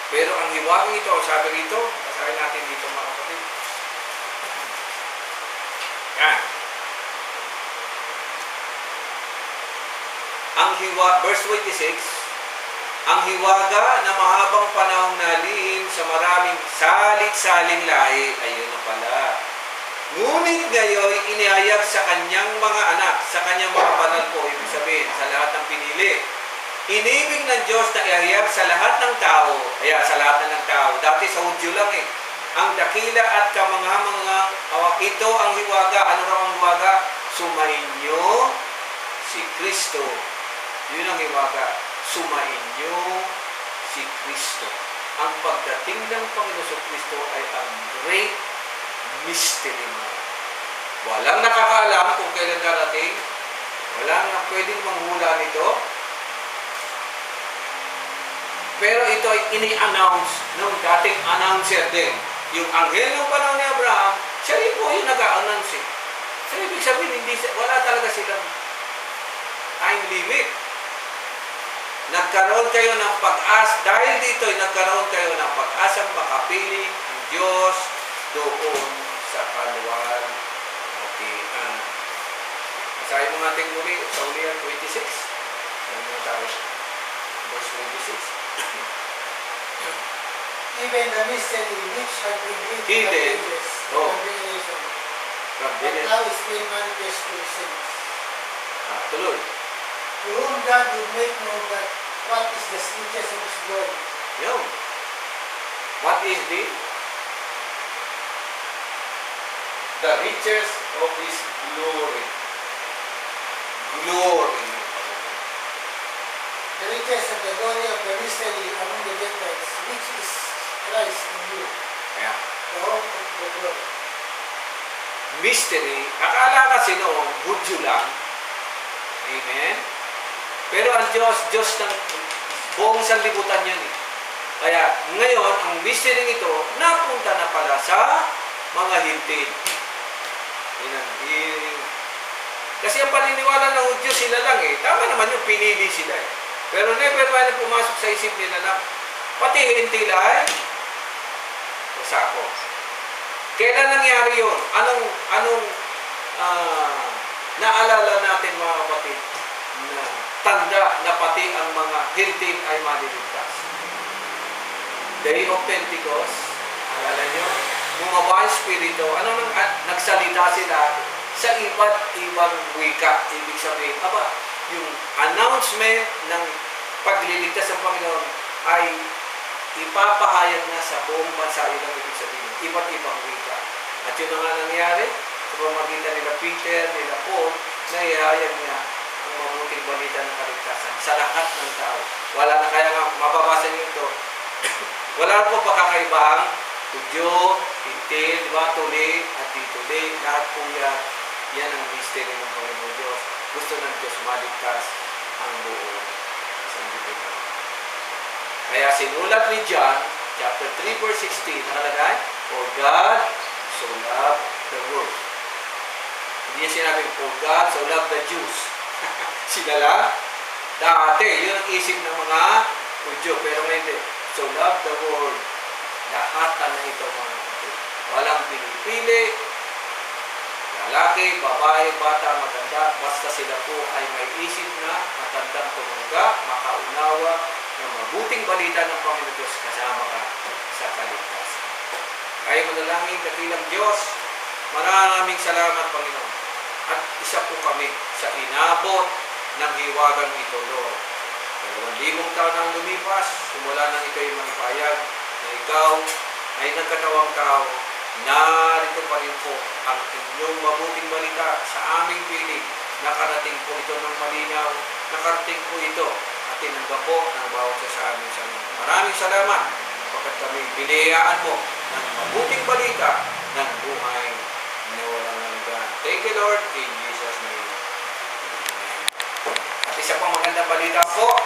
Pero ang hiwagang ito, sabi rito, basahin natin dito mga kapatid. Yan. Verse 26, ang hiwaga na mahabang panahong nalihim sa maraming salit-saling lahi, ayun na pala. Ngunit ngayon, inihayag sa kanyang mga anak, sa kanyang mga banal po, ibig sabihin, sa lahat ng pinili. Inibig ng Diyos na ihayag sa lahat ng tao, sa lahat ng tao, dati sa Hudyo lang ang dakila at kamangha-mangha, ito ang hiwaga. Ano raw ang hiwaga? Sumainyo si Kristo. Yun ang hiwaga. Sumainyo si Kristo. Ang pagdating ng Panginoon Kristo ay ang great mystery. Walang nakakaalam kung kailan darating. Walang na pwedeng manghula nito. Pero ito ay ini-announce ng dating announcer din. Yung anghel ng panahon ni Abraham, siya rin po yung nag-a-announce. So, ibig sabihin, wala talaga silang time limit. Nagkaroon kayo ng pag-asa, dahil dito ay nagkaroon kayo ng pag-asang makapili ng Diyos doon sa kaluwalhatian. Basahin mo natin muli sa Ulian 26. Ano mo tayo? Verse 26. Even the mystery which had been hidden from generation, but now is made manifest to the saints. Tuloy. To whom God would make known that what is the riches of His glory. Yun. What is the riches of His glory? Glory. The riches of the glory of the mystery among the Gentiles, which is Christ in you, the hope of the glory. Mystery, akala kasi noong Hudyo lang. Amen? Pero ang Diyos ng buong sanlibutan yan Kaya ngayon, ang mystery ito, napunta na pala sa mga hintil. Kasi ang paniniwala ng Hudyo sila lang Tama naman yung pinili sila Pero never man pumasok sa isip nila na pati hintil ay usako. Kailan nangyari yun? Anong naalala natin mga kapatid na tanda na pati ang mga hintil ay maliligtas? Day of Pentecost, alala nyo? Bumaba ang Espiritu, nagsalita sila sa iba't ibang wika. Ibig sabihin, yung announcement ng pagliligtas ng Panginoon ay ipapahayag na sa buong bansa. Yun ang ibig sabihin, iba't ibang wika. At yun na nga nangyari, sa pamagitan nila Peter, nila Paul, na ihayag niya ang mabuting balita ng kaligtasan sa lahat ng tao. Wala na kaya nga, mababasa niyo ito, wala po pagkakaibang Hudyo, hintil, tuli, at tituli, lahat po yan ang mystery ng Panginoon Diyos. Gusto ng Diyos maligtas ang buong sanlibutan. Kaya sinulat ni John, chapter 3, verse 16, nakalagay, For God so loved the world. Hindi niya sinabing, For God so loved the Jews. Sila lang. Dati, yun ang isip ng mga Hudyo. Pero ngayon, so loved the world. Lahatan na ito mga kapatid. Walang pinipili, lalaki, babae, bata, matanda, basta sila po ay may isip na matandang tumanggap, makaunawa ng mabuting balita ng Panginoon Diyos kasama ka sa kaligtasan. Kaya manalangin, dakilang Diyos, maraming salamat Panginoon. At isa po kami sa inabot ng hiwagang ito, Lord. 2,000 taon ang lumipas, simula nang ikaw yung manipayag na ikaw ay nagkatawang tao, narito pa rin po ang inyong mabuting balita sa aming piling. Nakarating po ito ng malinaw, nakarating po ito at tinanggap po ng bawat sa amin sa amin. Maraming salamat kapag kami binayaan mo ng mabuting balita ng buhay na walang hanggan. Thank you Lord, in Jesus' name. At isa pang magandang balita po,